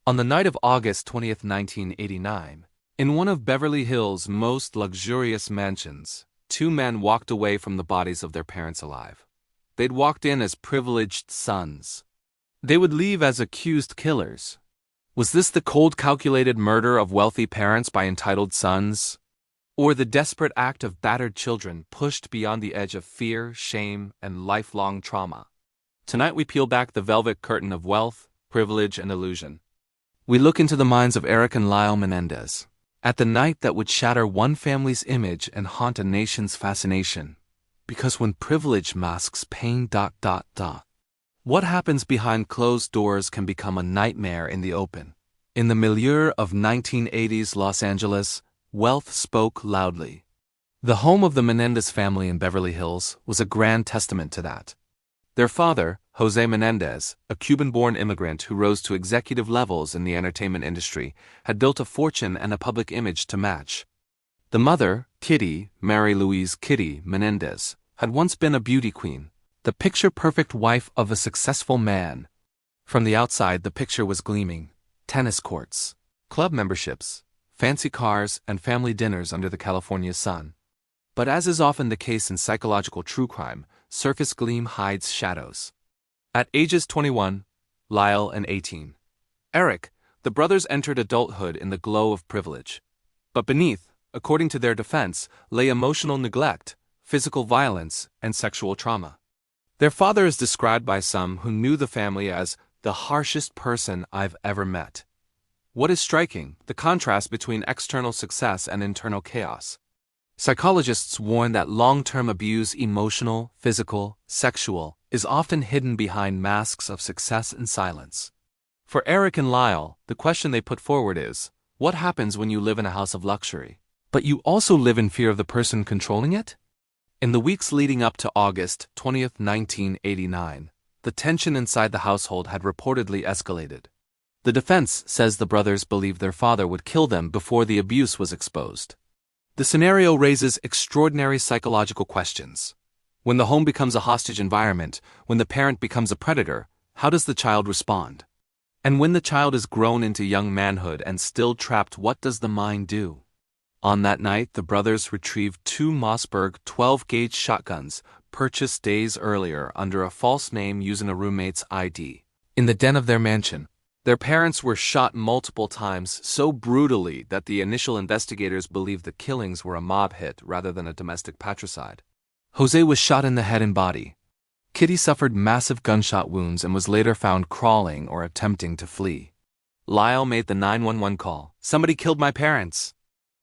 On the night of August 20th, 1989, in one of Beverly Hills' most luxurious mansions, two men walked away from the bodies of their parents alive. They'd walked in as privileged sons. They would leave as accused killers. Was this the cold, calculated murder of wealthy parents by entitled sons? Or the desperate act of battered children pushed beyond the edge of fear, shame, and lifelong trauma? Tonight we peel back the velvet curtain of wealth, privilege, and illusion. We look into the minds of Erik and Lyle Menéndez, at the night that would shatter one family's image and haunt a nation's fascination. Because when privilege masks pain... What happens behind closed doors can become a nightmare in the open. In the milieu of 1980s Los Angeles, wealth spoke loudly. The home of the Menéndez family in Beverly Hills was a grand testament to that. Their father, Jose Menéndez, a Cuban-born immigrant who rose to executive levels in the entertainment industry, had built a fortune and a public image to match. The mother, Kitty, Mary Louise Kitty Menéndez, had once been a beauty queen, the picture-perfect wife of a successful man. From the outside, the picture was gleaming: tennis courts, club memberships, fancy cars, and family dinners under the California sun. But as is often the case in psychological true crime, surface gleam hides shadows. At ages 21, Lyle and 18, Erik, the brothers entered adulthood in the glow of privilege. But beneath, according to their defense, lay emotional neglect, physical violence, and sexual trauma. Their father is described by some who knew the family as the harshest person I've ever met. What is striking, the contrast between external success and internal chaos. Psychologists warn that long-term abuse, emotional, physical, sexual, is often hidden behind masks of success and silence. For Erik and Lyle, the question they put forward is, what happens when you live in a house of luxury, but you also live in fear of the person controlling it? In the weeks leading up to August 20th, 1989, the tension inside the household had reportedly escalated. The defense says the brothers believed their father would kill them before the abuse was exposed. The scenario raises extraordinary psychological questions. When the home becomes a hostage environment, when the parent becomes a predator, how does the child respond? And when the child is grown into young manhood and still trapped, what does the mind do? On that night, the brothers retrieved two Mossberg 12-gauge shotguns purchased days earlier under a false name using a roommate's ID. In the den of their mansion, their parents were shot multiple times so brutally that the initial investigators believed the killings were a mob hit rather than a domestic patricide. Jose was shot in the head and body. Kitty suffered massive gunshot wounds and was later found crawling or attempting to flee. Lyle made the 911 call. "Somebody killed my parents."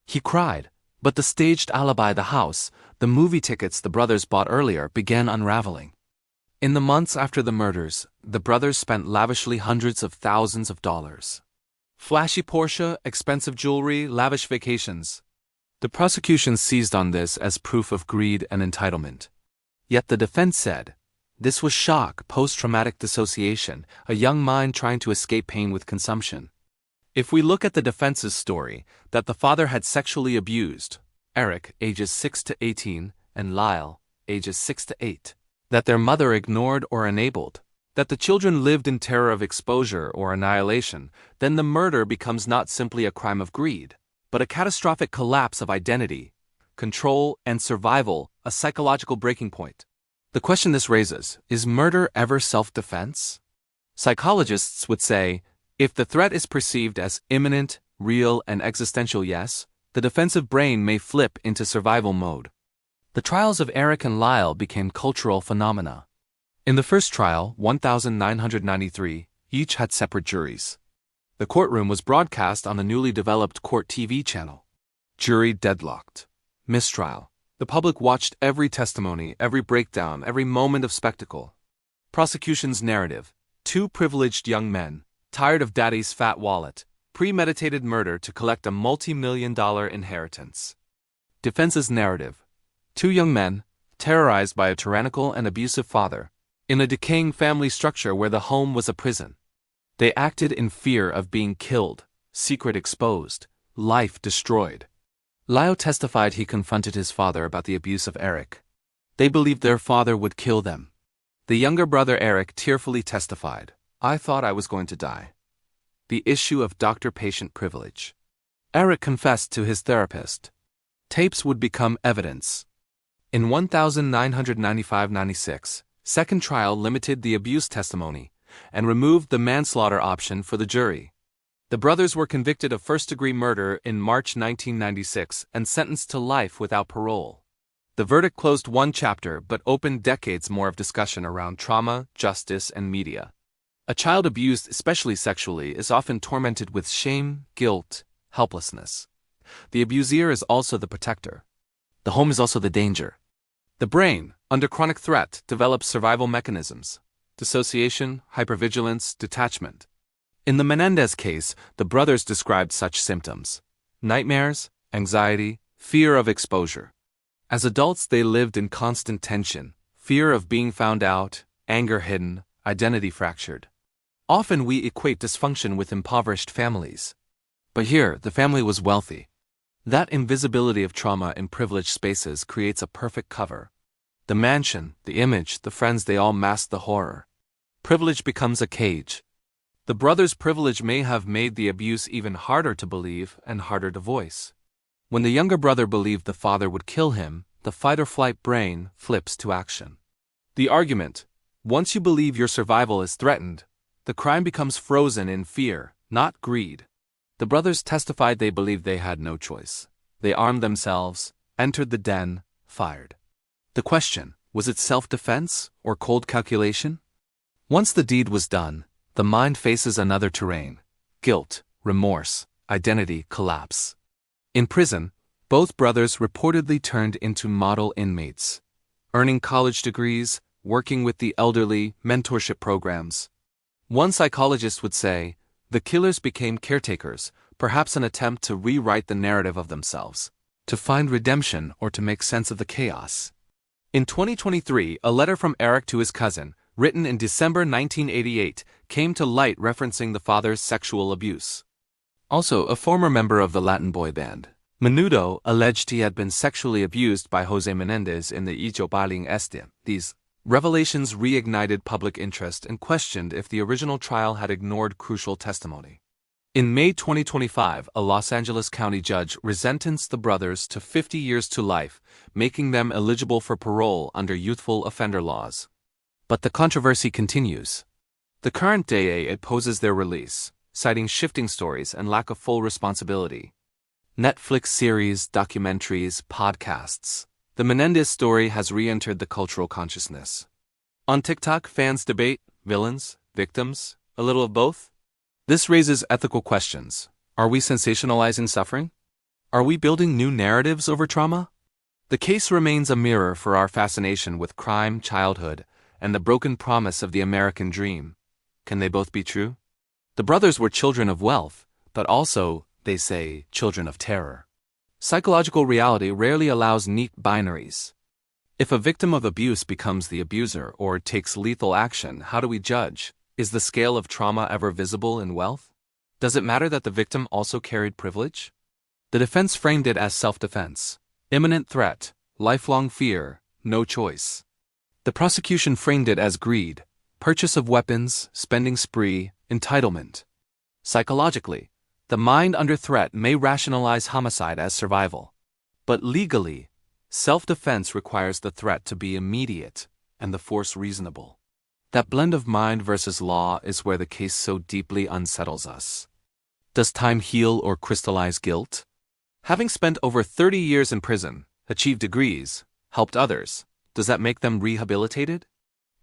He cried, but the staged alibi, the house, the movie tickets the brothers bought earlier began unraveling. In the months after the murders, the brothers spent lavishly hundreds of thousands of dollars. Flashy Porsche, expensive jewelry, lavish vacations. The prosecution seized on this as proof of greed and entitlement. Yet the defense said, this was shock, post-traumatic dissociation, a young mind trying to escape pain with consumption. If we look at the defense's story, that the father had sexually abused Erik, ages 6 to 18, and Lyle, ages 6 to 8, that their mother ignored or enabled, that the children lived in terror of exposure or annihilation, then the murder becomes not simply a crime of greed, but a catastrophic collapse of identity, control, and survival, a psychological breaking point. The question this raises, is murder ever self-defense? Psychologists would say, if the threat is perceived as imminent, real, and existential, yes, the defensive brain may flip into survival mode. The trials of Erik and Lyle became cultural phenomena. In the first trial, 1993, each had separate juries. The courtroom was broadcast on a newly developed court TV channel. Jury deadlocked. Mistrial. The public watched every testimony, every breakdown, every moment of spectacle. Prosecution's narrative. Two privileged young men, tired of daddy's fat wallet, premeditated murder to collect a multi-million-dollar inheritance. Defense's narrative. Two young men, terrorized by a tyrannical and abusive father, in a decaying family structure where the home was a prison. They acted in fear of being killed, secret exposed, life destroyed. Lyle testified he confronted his father about the abuse of Erik. They believed their father would kill them. The younger brother Erik tearfully testified, "I thought I was going to die." the issue of doctor-patient privilege. Erik confessed to his therapist. Tapes would become evidence. In 1995-96, second trial limited the abuse testimony and removed the manslaughter option for the jury. The brothers were convicted of first-degree murder in March 1996 and sentenced to life without parole. The verdict closed one chapter but opened decades more of discussion around trauma, justice, and media. A child abused, especially sexually, is often tormented with shame, guilt, helplessness. The abuser is also the protector. The home is also the danger. The brain, under chronic threat, develops survival mechanisms: dissociation, hypervigilance, detachment. In the Menéndez case, the brothers described such symptoms: nightmares, anxiety, fear of exposure. As adults, they lived in constant tension, fear of being found out, anger hidden, identity fractured. Often we equate dysfunction with impoverished families. But here, the family was wealthy. That invisibility of trauma in privileged spaces creates a perfect cover. The mansion, the image, the friends, they all mask the horror. Privilege becomes a cage. The brothers' privilege may have made the abuse even harder to believe and harder to voice. When the younger brother believed the father would kill him, the fight-or-flight brain flips to action. The argument: once you believe your survival is threatened, the crime becomes frozen in fear, not greed. The brothers testified they believed they had no choice. They armed themselves, entered the den, fired. The question: was it self-defense or cold calculation? Once the deed was done, the mind faces another terrain: guilt, remorse, identity collapse. In prison, both brothers reportedly turned into model inmates, earning college degrees, working with the elderly, mentorship programs. One psychologist would say, the killers became caretakers, perhaps an attempt to rewrite the narrative of themselves, to find redemption or to make sense of the chaos. In 2023, a letter from Erik to his cousin, written in December 1988, came to light referencing the father's sexual abuse. Also, a former member of the Latin boy band, Menudo, alleged he had been sexually abused by Jose Menéndez in the Ijobaling Este. These revelations reignited public interest and questioned if the original trial had ignored crucial testimony. In May 2025, a Los Angeles County judge sentenced the brothers to 50 years to life, making them eligible for parole under youthful offender laws. But the controversy continues. The current day opposes their release, citing shifting stories and lack of full responsibility. Netflix series, documentaries, podcasts. The Menéndez story has re-entered the cultural consciousness. On TikTok, fans debate: villains, victims, a little of both? This raises ethical questions. Are we sensationalizing suffering? Are we building new narratives over trauma? The case remains a mirror for our fascination with crime, childhood, and the broken promise of the American dream. Can they both be true? The brothers were children of wealth, but also, they say, children of terror. Psychological reality rarely allows neat binaries. If a victim of abuse becomes the abuser or takes lethal action, how do we judge? Is the scale of trauma ever visible in wealth? Does it matter that the victim also carried privilege? The defense framed it as self-defense, imminent threat, lifelong fear, no choice. The prosecution framed it as greed, purchase of weapons, spending spree, entitlement. Psychologically, the mind under threat may rationalize homicide as survival. But legally, self-defense requires the threat to be immediate and the force reasonable. That blend of mind versus law is where the case so deeply unsettles us. Does time heal or crystallize guilt? Having spent over 30 years in prison, achieved degrees, helped others, does that make them rehabilitated?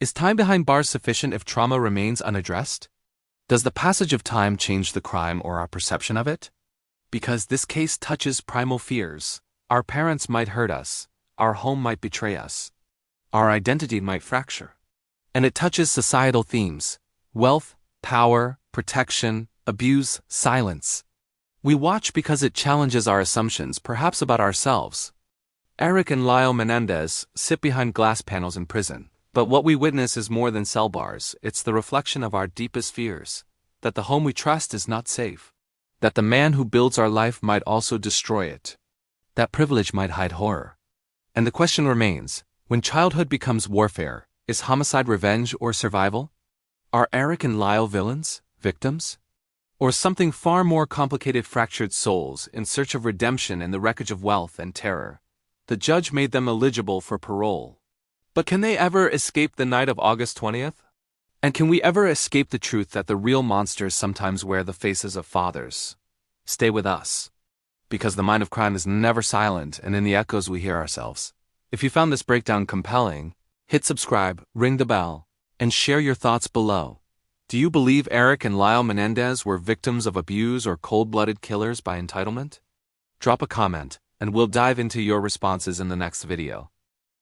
Is time behind bars sufficient if trauma remains unaddressed? Does the passage of time change the crime or our perception of it? Because this case touches primal fears. Our parents might hurt us, our home might betray us, our identity might fracture. And it touches societal themes: wealth, power, protection, abuse, silence. We watch because it challenges our assumptions, perhaps about ourselves. Erik and Lyle Menéndez sit behind glass panels in prison. But what we witness is more than cell bars. It's the reflection of our deepest fears. That the home we trust is not safe. That the man who builds our life might also destroy it. That privilege might hide horror. And the question remains, when childhood becomes warfare, is homicide revenge or survival? Are Erik and Lyle villains, victims? Or something far more complicated, fractured souls in search of redemption in the wreckage of wealth and terror? The judge made them eligible for parole. But can they ever escape the night of August 20th? And can we ever escape the truth that the real monsters sometimes wear the faces of fathers? Stay with us, because the mind of crime is never silent, and in the echoes we hear ourselves. If you found this breakdown compelling, hit subscribe, ring the bell, and share your thoughts below. Do you believe Erik and Lyle Menéndez were victims of abuse or cold-blooded killers by entitlement? Drop a comment, and we'll dive into your responses in the next video.